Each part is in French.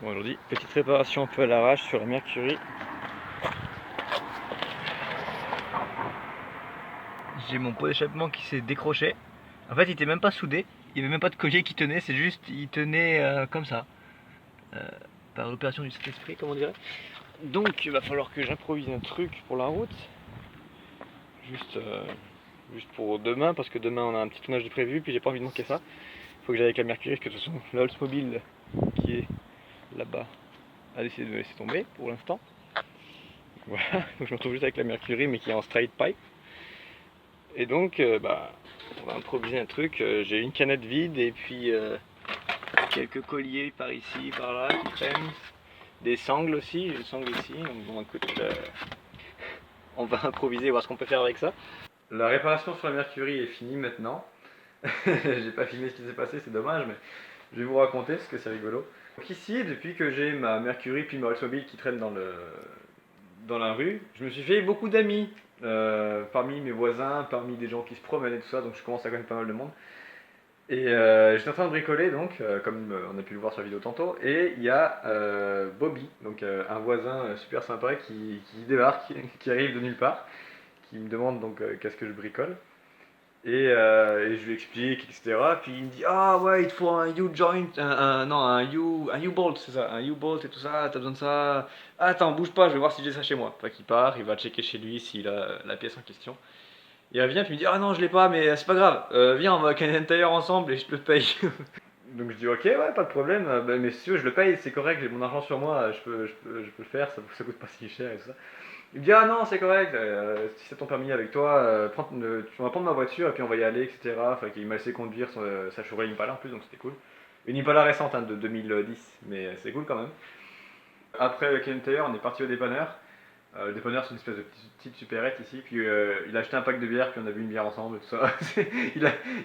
Bon, aujourd'hui, petite réparation un peu à l'arrache sur la Mercury. J'ai mon pot d'échappement qui s'est décroché. En fait, il était même pas soudé, il n'y avait même pas de collier qui tenait, c'est juste, il tenait comme ça. Par l'opération du Saint-Esprit, comme on dirait. Donc, il va falloir que j'improvise un truc pour la route. Juste pour demain, parce que demain on a un petit tournage de prévu, puis j'ai pas envie de manquer ça. Il faut que j'aille avec la Mercury, parce que de toute façon, la Oldsmobile qui est là-bas a décidé de me laisser tomber pour l'instant. Voilà, donc je me retrouve juste avec la Mercury, mais qui est en straight pipe. Et donc, on va improviser un truc. J'ai une canette vide et puis quelques colliers par ici, par là qui traînent. Des sangles aussi, j'ai une sangle ici. Donc bon, écoute, on va improviser, voir ce qu'on peut faire avec ça. La réparation sur la Mercury est finie maintenant. J'ai pas filmé ce qui s'est passé, c'est dommage, mais je vais vous raconter parce que c'est rigolo. Donc ici, depuis que j'ai ma Mercury puis ma Oldsmobile qui traîne dans la rue, je me suis fait beaucoup d'amis parmi mes voisins, parmi des gens qui se promènent et tout ça, donc je commence à connaître pas mal de monde. Et j'étais en train de bricoler, donc, comme on a pu le voir sur la vidéo tantôt, et il y a Bobby, donc un voisin super sympa qui débarque, qui arrive de nulle part, qui me demande donc qu'est-ce que je bricole. Et je lui explique, etc. Puis il me dit ah ouais, il te faut un U-joint, un U-bolt, c'est ça, un U-bolt et tout ça, t'as besoin de ça. Ah, attends, bouge pas, je vais voir si j'ai ça chez moi. Enfin, qu'il part, il va checker chez lui s'il a la pièce en question. Il revient puis il me dit ah non, je l'ai pas, mais c'est pas grave, viens, on va à Canadian Tire ensemble et je te le paye. Donc je dis ok, ouais, pas de problème, mais si tu veux, je le paye, c'est correct, j'ai mon argent sur moi, je peux le faire, ça coûte pas si cher et tout ça. Il me dit ah non, c'est correct, si c'est ton permis avec toi, tu vas prendre ma voiture et puis on va y aller, etc. Enfin, il m'a laissé conduire sa Chevrolet Impala en plus, donc c'était cool. Une Impala récente de 2010, mais c'est cool quand même. Après le Canadian Tire, on est parti au dépanneur. Le dépanneur, c'est une espèce de petite supérette ici, puis il a acheté un pack de bière, puis on a bu une bière ensemble, tout ça.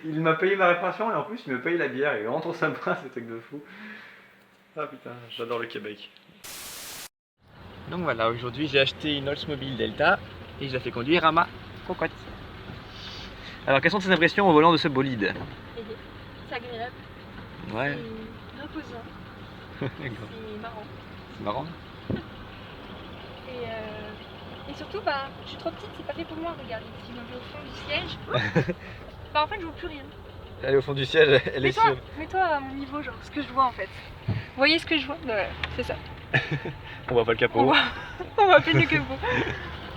Il m'a payé ma réparation et en plus il me paye la bière, il est vraiment trop sympa, c'est un truc de fou. Ah putain, j'adore le Québec. Donc voilà, aujourd'hui j'ai acheté une Oldsmobile Delta et je la fais conduire à ma cocotte. Alors quelles sont tes impressions au volant de ce bolide? C'est agréable, Ouais. c'est reposant, c'est marrant. C'est marrant. Et surtout, je suis trop petite, c'est pas fait pour moi, regarde, si je me mets au fond du siège, en fait je vois plus rien. Elle est au fond du siège, elle est sûre. Mets-toi à mon niveau, genre ce que je vois en fait. Vous voyez ce que je vois? Bah voilà, c'est ça. On voit pas le capot. On voit plus le capot.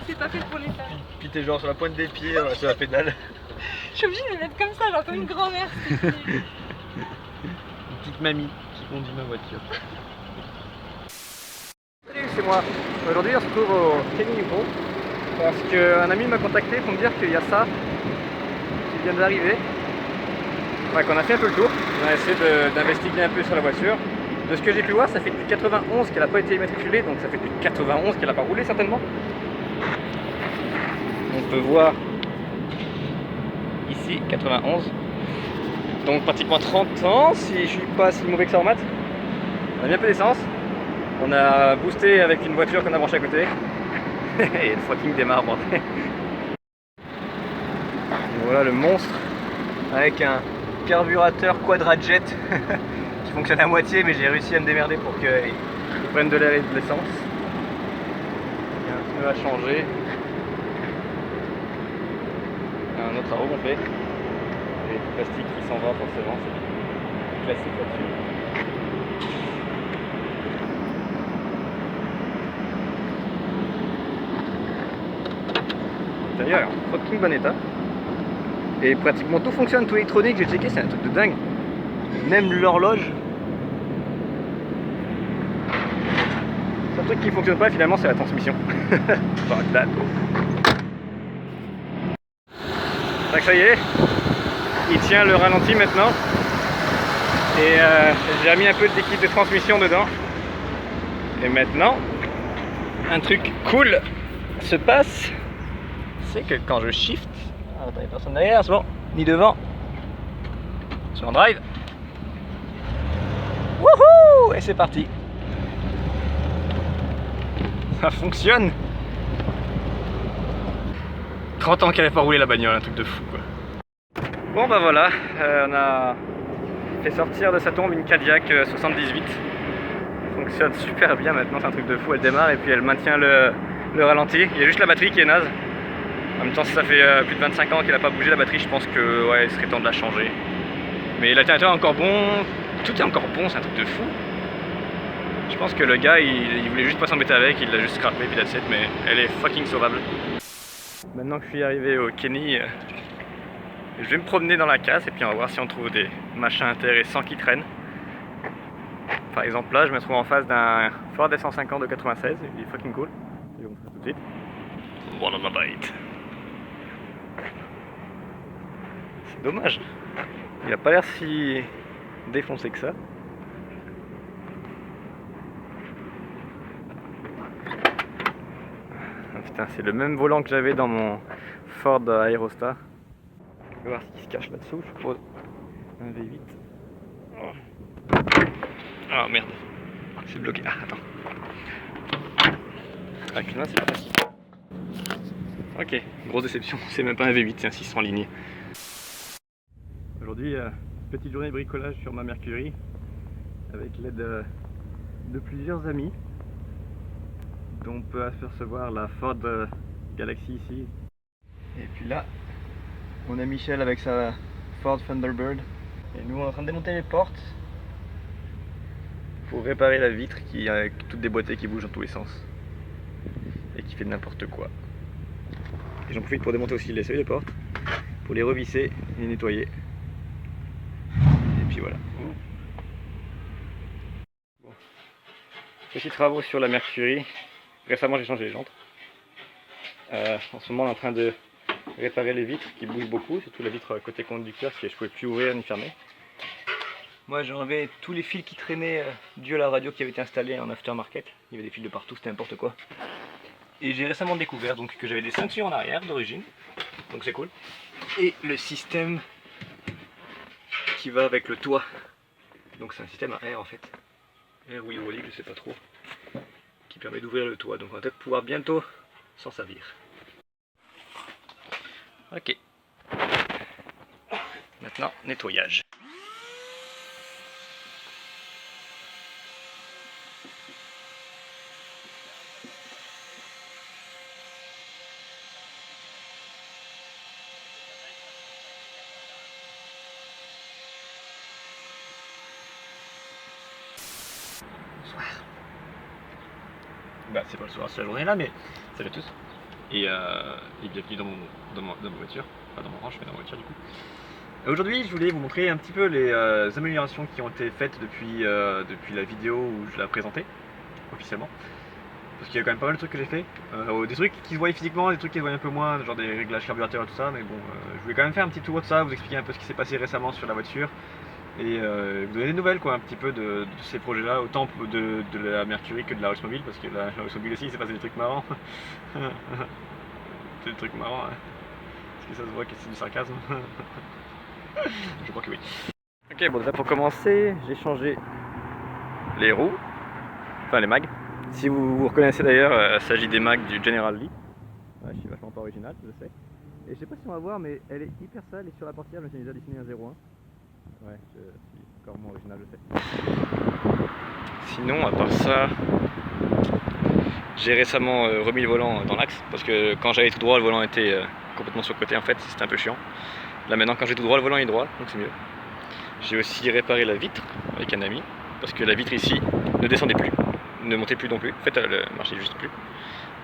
C'est pas fait pour les femmes. Puis t'es genre sur la pointe des pieds, sur la pédale. Je suis obligée de me mettre comme ça, genre comme une grand-mère. Une petite mamie qui conduit ma voiture. Salut, c'est moi. Aujourd'hui on se retrouve au Kenny-Newport parce qu'un ami m'a contacté pour me dire qu'il y a ça qui vient d'arriver. Ouais, qu'on a fait un peu le tour, on a essayé d'investiguer un peu sur la voiture. De ce que j'ai pu voir, ça fait depuis 91 qu'elle n'a pas été immatriculée, donc ça fait depuis 91 qu'elle n'a pas roulé certainement. On peut voir ici 91, donc pratiquement 30 ans si je suis pas si mauvais que ça en maths. On a bien peu d'essence, on a boosté avec une voiture qu'on a branchée à côté et le fucking démarre. Voilà le monstre avec un carburateur quadrajet qui fonctionne à moitié, mais j'ai réussi à me démerder pour qu'il prenne de l'air et de l'essence. Il y a un pneu à changer. Un autre à regonfler. Et du plastique qui s'en va forcément, c'est classique là-dessus. L'intérieur est en fucking bon état. Et pratiquement tout fonctionne, tout électronique, j'ai checké, c'est un truc de dingue. Même l'horloge. Le seul truc qui fonctionne pas finalement, c'est la transmission. Fuck that. Donc ça y est, il tient le ralenti maintenant. Et j'ai mis un peu d'équipe de transmission dedans. Et maintenant, un truc cool se passe, c'est que quand je shift, attends, il n'y a personne derrière, c'est bon, ni devant, sur en drive. Wouhou! Et c'est parti. Ça fonctionne. 30 ans qu'elle n'avait pas roulé la bagnole, un truc de fou quoi. Bon bah voilà, on a fait sortir de sa tombe une Cadillac 78. fonctionne super bien maintenant, c'est un truc de fou, elle démarre et puis elle maintient le ralenti. Il y a juste la batterie qui est naze. En même temps, si ça fait plus de 25 ans qu'elle n'a pas bougé la batterie, je pense que ouais, il serait temps de la changer. Mais l'alternateur est encore bon, tout est encore bon, c'est un truc de fou. Je pense que le gars, il voulait juste pas s'embêter avec, il l'a juste scrappé puis that's it, mais elle est fucking sauvable. Maintenant que je suis arrivé au Kenny, je vais me promener dans la casse et puis on va voir si on trouve des machins intéressants qui traînent. Par exemple là, je me trouve en face d'un Ford F-150 de 96, il est fucking cool. Je vais vous montrer tout de suite. One on my bite. C'est dommage. Il a pas l'air si défoncé que ça. Ah, putain, c'est le même volant que j'avais dans mon Ford Aerostar. On va voir ce qui se cache là-dessous, je suppose. Un V8. Oh merde, c'est bloqué. Ah, attends. Avec une main, c'est pas facile. Ok, grosse déception, c'est même pas un V8, c'est un 600 ligne. Aujourd'hui, petite journée de bricolage sur ma Mercury avec l'aide de plusieurs amis, dont on peut apercevoir la Ford Galaxy ici. Et puis là, on a Michel avec sa Ford Thunderbird. Et nous on est en train de démonter les portes pour réparer la vitre qui est toute déboîtée, qui bouge dans tous les sens et qui fait n'importe quoi. Et j'en profite pour démonter aussi les seuils de porte, pour les revisser et les nettoyer. Et puis voilà. Bon. Petits travaux sur la Mercury. Récemment j'ai changé les jantes. En ce moment on est en train de réparer les vitres qui bougent beaucoup, surtout la vitre côté conducteur que je ne pouvais plus ouvrir ni fermer. Moi j'ai enlevé tous les fils qui traînaient dû à la radio qui avait été installée en aftermarket. Il y avait des fils de partout, c'était n'importe quoi. Et j'ai récemment découvert donc que j'avais des ceintures en arrière d'origine, donc c'est cool. Et le système qui va avec le toit, donc c'est un système à air en fait, air ou hydraulique, je sais pas trop, qui permet d'ouvrir le toit. Donc on va peut-être pouvoir bientôt s'en servir. Ok. Maintenant, nettoyage. Bonsoir. Bah c'est pas le soir, c'est la journée là, mais salut à tous. Et bienvenue dans ma voiture, pas dans mon ranch mais dans ma voiture du coup. Aujourd'hui je voulais vous montrer un petit peu les améliorations qui ont été faites depuis la vidéo où je l'ai présentée officiellement. Parce qu'il y a quand même pas mal de trucs que j'ai fait, des trucs qui se voient physiquement, des trucs qui se voient un peu moins, genre des réglages carburateur et tout ça, mais bon, je voulais quand même faire un petit tour de ça, vous expliquer un peu ce qui s'est passé récemment sur la voiture, et vous donner des nouvelles quoi, un petit peu de ces projets là, autant de la Mercury que de la Oldsmobile, parce que la Oldsmobile aussi il s'est passé des trucs marrants. Des trucs marrants, hein. Est-ce que ça se voit que c'est du sarcasme? Je crois que oui. Ok, bon déjà pour commencer, j'ai changé les roues, enfin les mags. Si vous reconnaissez d'ailleurs, il s'agit des mags du General Lee. Ouais, je suis vachement pas original, je sais. Et je sais pas si on va voir, mais elle est hyper sale et sur la portière, je me suis déjà dessiné un 01. Ouais, je suis encore moins original, je sais. Sinon, à part ça, j'ai récemment remis le volant dans l'axe parce que quand j'allais tout droit, le volant était complètement sur le côté en fait, c'était un peu chiant. Là maintenant, quand j'ai tout droit, le volant est droit, donc c'est mieux. J'ai aussi réparé la vitre avec un ami parce que la vitre ici ne descendait plus, ne montait plus non plus. En fait, elle marchait juste plus.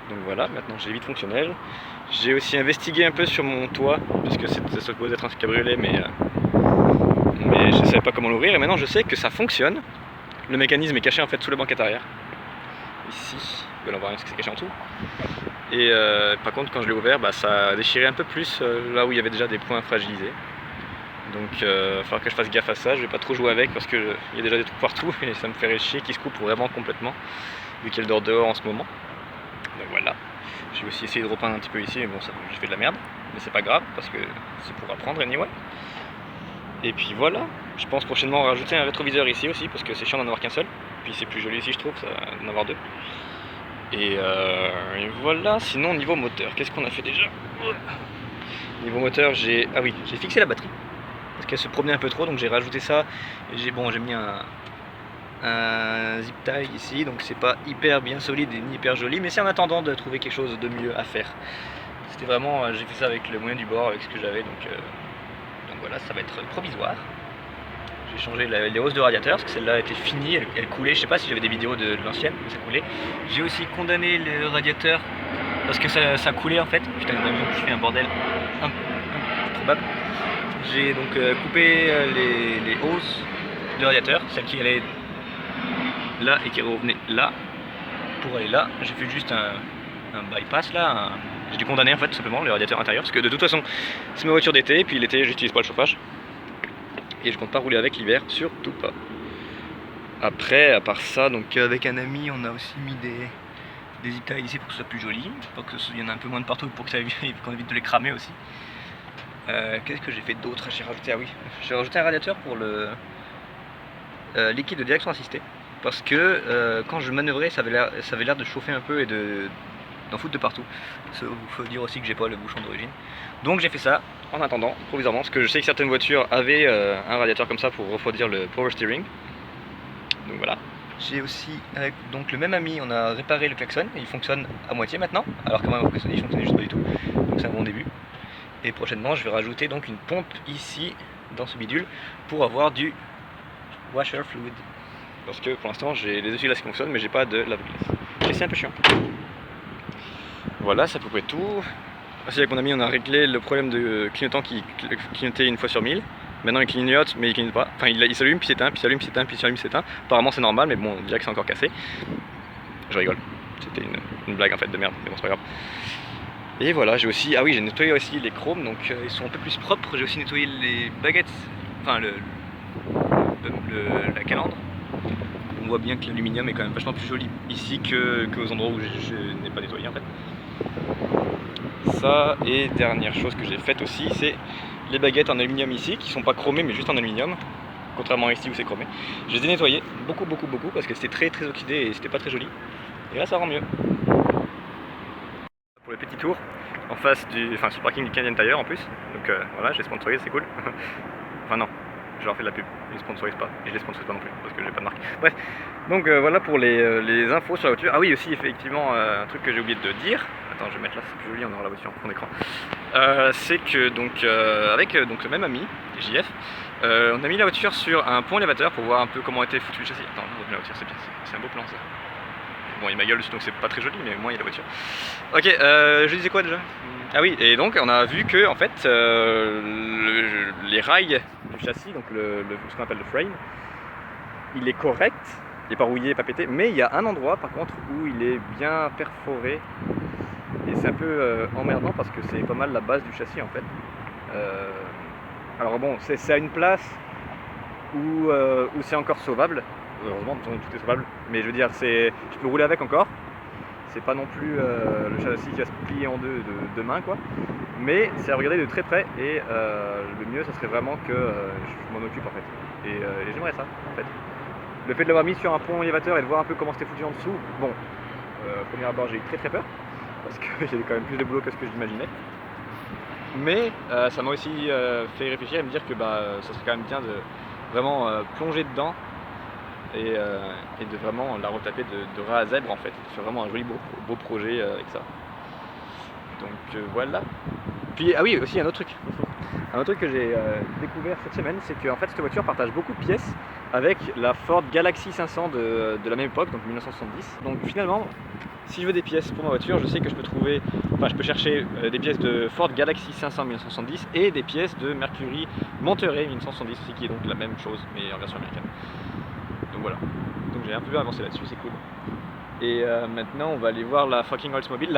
Donc voilà, maintenant j'ai les vitres fonctionnelles. J'ai aussi investigué un peu sur mon toit parce que ça supposait être un cabriolet, mais je ne savais pas comment l'ouvrir. Et maintenant, je sais que ça fonctionne. Le mécanisme est caché en fait sous la banquette arrière. Ici, on va voir ce qui s'est caché en dessous. Et par contre quand je l'ai ouvert, bah, ça a déchiré un peu plus là où il y avait déjà des points fragilisés. Donc il va falloir que je fasse gaffe à ça, je vais pas trop jouer avec parce qu'il y a déjà des trous partout et ça me ferait chier qu'il se coupe vraiment complètement vu qu'elle dort dehors en ce moment. Donc voilà, j'ai aussi essayé de repeindre un petit peu ici mais bon ça j'ai fait de la merde, mais c'est pas grave parce que c'est pour apprendre anyway. Et puis voilà, je pense prochainement rajouter un rétroviseur ici aussi parce que c'est chiant d'en avoir qu'un seul, puis c'est plus joli ici je trouve d'en avoir deux. Et voilà, sinon niveau moteur, qu'est-ce qu'on a fait déjà? Niveau moteur, j'ai fixé la batterie parce qu'elle se promenait un peu trop, donc j'ai rajouté ça et j'ai mis un un zip tie ici, donc c'est pas hyper bien solide et ni hyper joli, mais c'est en attendant de trouver quelque chose de mieux à faire. C'était vraiment, j'ai fait ça avec le moyen du bord, avec ce que j'avais, donc voilà, ça va être provisoire. J'ai changé les hausses de radiateur, parce que celle-là était finie, elle coulait, je sais pas si j'avais des vidéos de l'ancienne, mais ça coulait. J'ai aussi condamné le radiateur, parce que ça coulait en fait. Putain, je fais un bordel improbable. J'ai donc coupé les hausses de radiateur, celles qui allaient là et qui revenaient là, pour aller là. J'ai fait juste un bypass là, j'ai dû condamner en fait tout simplement le radiateur intérieur, parce que de toute façon c'est ma voiture d'été, puis l'été j'utilise pas le chauffage. Et je compte pas rouler avec l'hiver, surtout pas. Après, à part ça, donc avec un ami, on a aussi mis des zip ties ici pour que ce soit plus joli, pour qu'il y en ait un peu moins de partout, pour que qu'on évite de les cramer aussi. Qu'est-ce que j'ai fait d'autre? J'ai rajouté, ah oui, j'ai rajouté un radiateur pour le liquide de direction assistée, parce que quand je manœuvrais, ça avait l'air de chauffer un peu et d'en foutre de partout. Il faut dire aussi que j'ai pas le bouchon d'origine. Donc j'ai fait ça en attendant, provisoirement, parce que je sais que certaines voitures avaient un radiateur comme ça pour refroidir le power steering. Donc voilà. J'ai aussi, avec donc le même ami, on a réparé le klaxon, et il fonctionne à moitié maintenant, alors que moi il fonctionnait juste pas du tout. Donc c'est un bon début. Et prochainement je vais rajouter donc une pompe ici, dans ce bidule, pour avoir du washer fluid. Parce que pour l'instant j'ai les essuie-glaces qui fonctionnent, mais j'ai pas de lave-glace. Et c'est un peu chiant. Voilà, ça peut être tout. Aussi avec mon ami on a réglé le problème de clignotant qui clignotait une fois sur 1000. Maintenant il clignote mais il clignote pas. Enfin il s'allume puis s'éteint, puis s'allume, puis s'éteint, puis s'allume, s'éteint. Apparemment c'est normal, mais bon on dirait que c'est encore cassé. Je rigole. C'était une blague en fait de merde, mais bon c'est pas grave. Et voilà, j'ai aussi, ah oui j'ai nettoyé aussi les chromes, donc ils sont un peu plus propres. J'ai aussi nettoyé les baguettes, enfin la calandre. On voit bien que l'aluminium est quand même vachement plus joli ici qu'aux endroits où je n'ai pas nettoyé en fait. Ça, et dernière chose que j'ai faite aussi, c'est les baguettes en aluminium ici, qui sont pas chromées mais juste en aluminium, contrairement à ici où c'est chromé. Je les ai nettoyées beaucoup parce que c'était très oxydé et c'était pas très joli. Et là ça rend mieux. Pour le petit tour, en face sur le parking du Canadian Tire en plus, donc voilà, je les sponsorise, c'est cool. Enfin non, je leur fais de la pub, je les sponsorise pas, et je les sponsorise pas non plus, parce que j'ai pas de marque. Bref, donc voilà pour les infos sur la voiture. Ah oui aussi effectivement, un truc que j'ai oublié de dire, attends je vais mettre là, c'est plus joli, on aura la voiture en fond d'écran. C'est que donc avec donc, le même ami, JF, on a mis la voiture sur un pont élévateur pour voir un peu comment était foutu le châssis. Attends, la voiture c'est bien, c'est un beau plan ça. Bon il y a ma gueule donc c'est pas très joli, mais au moins il y a la voiture. Ok, je disais quoi déjà? Ah oui, et donc on a vu que en fait les rails du châssis, donc ce qu'on appelle le frame, il est correct, il n'est pas rouillé, pas pété, mais il y a un endroit par contre où il est bien perforé et c'est un peu emmerdant parce que c'est pas mal la base du châssis en fait. Alors bon, c'est à une place où c'est encore sauvable, heureusement tout est sauvable, mais je veux dire je peux rouler avec encore. C'est pas non plus le châssis qui va se plier en deux de main quoi, mais c'est à regarder de très près et le mieux ça serait vraiment que je m'en occupe en fait, et j'aimerais ça en fait. Le fait de l'avoir mis sur un pont élévateur et de voir un peu comment c'était foutu en dessous, bon, au premier abord j'ai eu très peur, parce que j'ai quand même plus de boulot que ce que j'imaginais, mais ça m'a aussi fait réfléchir et me dire que ça serait quand même bien de vraiment plonger dedans et de vraiment la retaper de ras à zèbre en fait, de faire vraiment un joli beau projet avec ça. Donc voilà. Puis ah oui aussi un autre truc que j'ai découvert cette semaine, c'est que en fait cette voiture partage beaucoup de pièces avec la Ford Galaxy 500 de la même époque, donc 1970. Donc finalement, si je veux des pièces pour ma voiture, je sais que je peux chercher des pièces de Ford Galaxy 500 1970 et des pièces de Mercury Monterey 1970 aussi, qui est donc la même chose mais en version américaine. Donc voilà, donc j'ai un peu avancé là-dessus, c'est cool. Et maintenant on va aller voir la fucking Oldsmobile,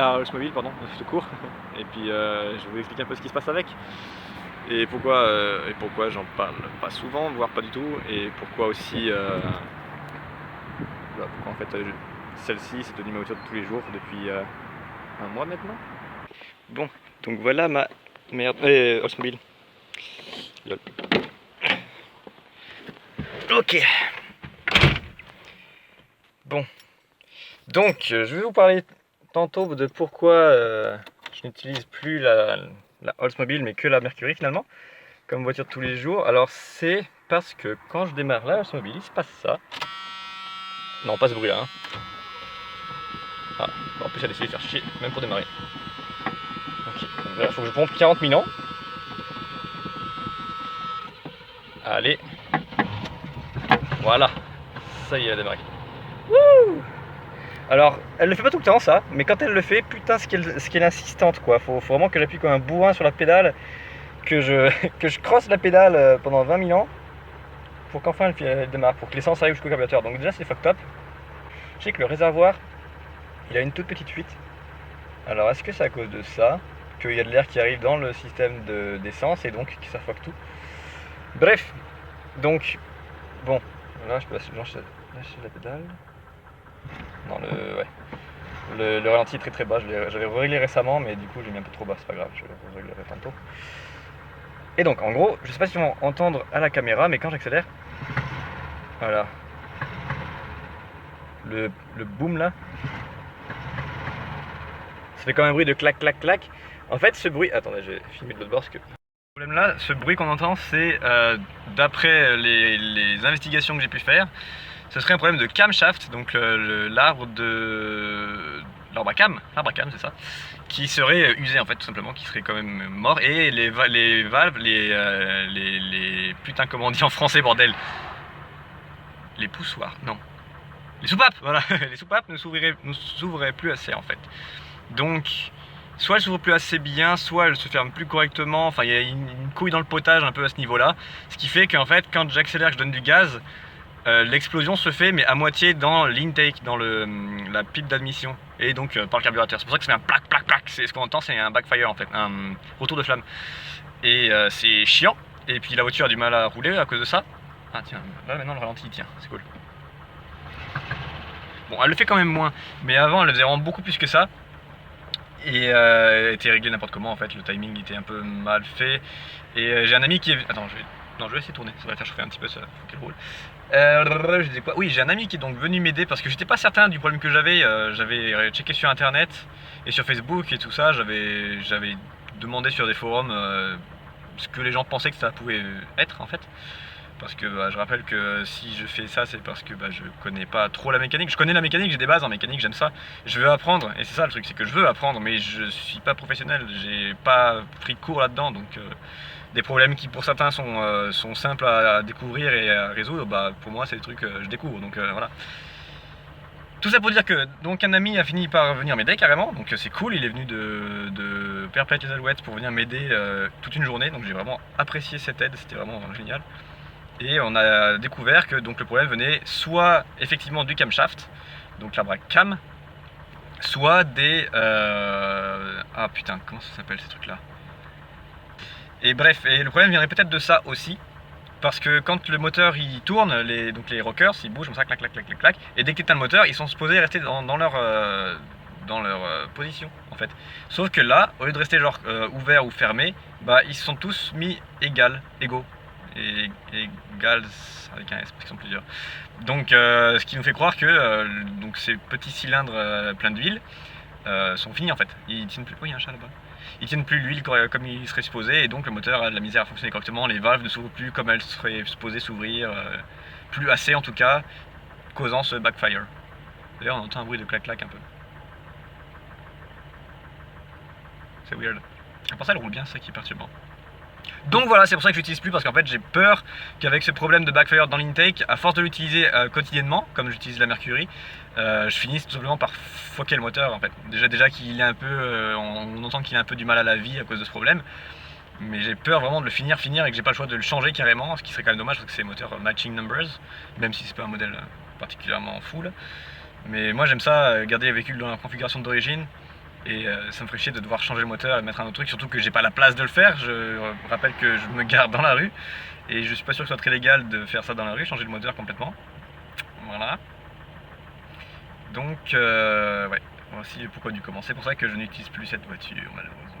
pardon, tout court. Et puis je vais vous expliquer un peu ce qui se passe avec. Et pourquoi j'en parle pas souvent, voire pas du tout. Et pourquoi aussi, pourquoi en fait celle-ci c'est devenu ma voiture de tous les jours depuis un mois maintenant. Bon, donc voilà ma merde, Oldsmobile. Lol. Ok. Bon, donc je vais vous parler tantôt de pourquoi je n'utilise plus la Oldsmobile mais que la Mercury finalement comme voiture de tous les jours. Alors c'est parce que quand je démarre la Oldsmobile il se passe ça. Non, pas ce bruit là. Hein. Ah, en plus elle a décidé de faire chier, même pour démarrer. Ok, donc là il faut que je pompe 40 000 ans. Allez. Voilà. Ça y est, elle a démarré. Wouh! Alors, elle le fait pas tout le temps ça, mais quand elle le fait, putain, ce qu'elle est insistante quoi. Faut vraiment que j'appuie comme un bourrin sur la pédale, que je crosse la pédale pendant 20 000 ans pour qu'enfin elle démarre, pour que l'essence arrive jusqu'au carburateur. Donc déjà c'est fucked up. Je sais que le réservoir, il a une toute petite fuite. Alors est-ce que c'est à cause de ça, qu'il y a de l'air qui arrive dans le système d'essence et donc que ça fuck tout? Bref, donc, bon, là je peux lâcher la pédale. Non, ouais. Le ralenti est très très bas, j'avais réglé récemment, mais du coup j'ai mis un peu trop bas, c'est pas grave, je le réglerai tantôt. Et donc en gros, je sais pas si on va entendre à la caméra, mais quand j'accélère, voilà, le boom là, ça fait comme un bruit de clac clac clac. En fait ce bruit, attendez, je vais filmer de l'autre bord parce que... Le problème là, ce bruit qu'on entend, c'est d'après les investigations que j'ai pu faire, ce serait un problème de camshaft, donc l'arbre à cam, c'est ça, qui serait usé en fait tout simplement, qui serait quand même mort, et les valves, putain comment on dit en français bordel, les poussoirs, non, les soupapes, voilà, les soupapes ne s'ouvriraient plus assez en fait, donc soit elles s'ouvrent plus assez bien, soit elles se ferment plus correctement, enfin il y a une couille dans le potage un peu à ce niveau là, ce qui fait qu'en fait quand j'accélère, que je donne du gaz, l'explosion se fait mais à moitié dans l'intake, dans la pipe d'admission et donc par le carburateur. C'est pour ça que ça fait un plac plac plac, ce qu'on entend, c'est un backfire en fait, un retour de flamme. Et c'est chiant, et puis la voiture a du mal à rouler à cause de ça. Ah tiens, là maintenant le ralenti tient, c'est cool. Bon, elle le fait quand même moins, mais avant elle le faisait vraiment beaucoup plus que ça. Et elle était réglée n'importe comment en fait, le timing était un peu mal fait. Et j'ai un ami qui est... Attends, je vais essayer de tourner, ça va faire chauffer un petit peu, ça faut qu'elle roule. Je disais quoi? Oui, j'ai un ami qui est donc venu m'aider parce que j'étais pas certain du problème que j'avais. J'avais checké sur internet et sur Facebook et tout ça, j'avais demandé sur des forums ce que les gens pensaient que ça pouvait être en fait. Parce que je rappelle que si je fais ça, c'est parce que je connais pas trop la mécanique. Je connais la mécanique, j'ai des bases en mécanique, j'aime ça. Je veux apprendre, et c'est ça le truc, c'est que je veux apprendre, mais je suis pas professionnel, j'ai pas pris de cours là-dedans, donc des problèmes qui pour certains sont simples à découvrir et à résoudre, pour moi c'est des trucs que je découvre, donc voilà. Tout ça pour dire que donc un ami a fini par venir m'aider carrément, donc c'est cool, il est venu de Perpète les Alouettes pour venir m'aider toute une journée, donc j'ai vraiment apprécié cette aide, c'était vraiment génial. Et on a découvert que donc le problème venait soit effectivement du camshaft, donc l'arbre à cam, soit des... Ah putain, comment ça s'appelle ces trucs là? Et bref, et le problème viendrait peut-être de ça aussi, parce que quand le moteur il tourne, donc les rockers ils bougent comme ça, clac clac clac clac clac, et dès que tu éteins le moteur, ils sont supposés rester dans leur position en fait. Sauf que là, au lieu de rester genre ouvert ou fermé, ils se sont tous mis égaux. Et égales avec un S parce qu'ils sont plusieurs. Donc ce qui nous fait croire que donc ces petits cylindres pleins d'huile sont finis en fait. Ils tiennent plus. Oui, il y a un chat là-bas. Ils tiennent plus l'huile comme il serait supposé, et donc le moteur a de la misère à fonctionner correctement. Les valves ne s'ouvrent plus comme elles seraient supposées s'ouvrir, plus assez en tout cas, causant ce backfire. D'ailleurs on entend un bruit de clac clac un peu. C'est weird. Pour ça elle roule bien, c'est ça qui est perturbant. Donc voilà, c'est pour ça que je l'utilise plus, parce qu'en fait j'ai peur qu'avec ce problème de backfire dans l'intake, à force de l'utiliser quotidiennement, comme j'utilise la Mercury, je finisse tout simplement par foquer le moteur en fait. Déjà qu'il est un peu, on entend qu'il a un peu du mal à la vie à cause de ce problème, mais j'ai peur vraiment de le finir et que j'ai pas le choix de le changer carrément, ce qui serait quand même dommage parce que c'est moteur matching numbers, même si c'est pas un modèle particulièrement full. Mais moi j'aime ça, garder les véhicules dans la configuration d'origine. Et ça me ferait chier de devoir changer le moteur et mettre un autre truc, surtout que j'ai pas la place de le faire. Je rappelle que je me gare dans la rue et je suis pas sûr que ce soit très légal de faire ça dans la rue, changer le moteur complètement. Voilà. Donc ouais, voici pourquoi du comment. C'est pour ça que je n'utilise plus cette voiture malheureusement.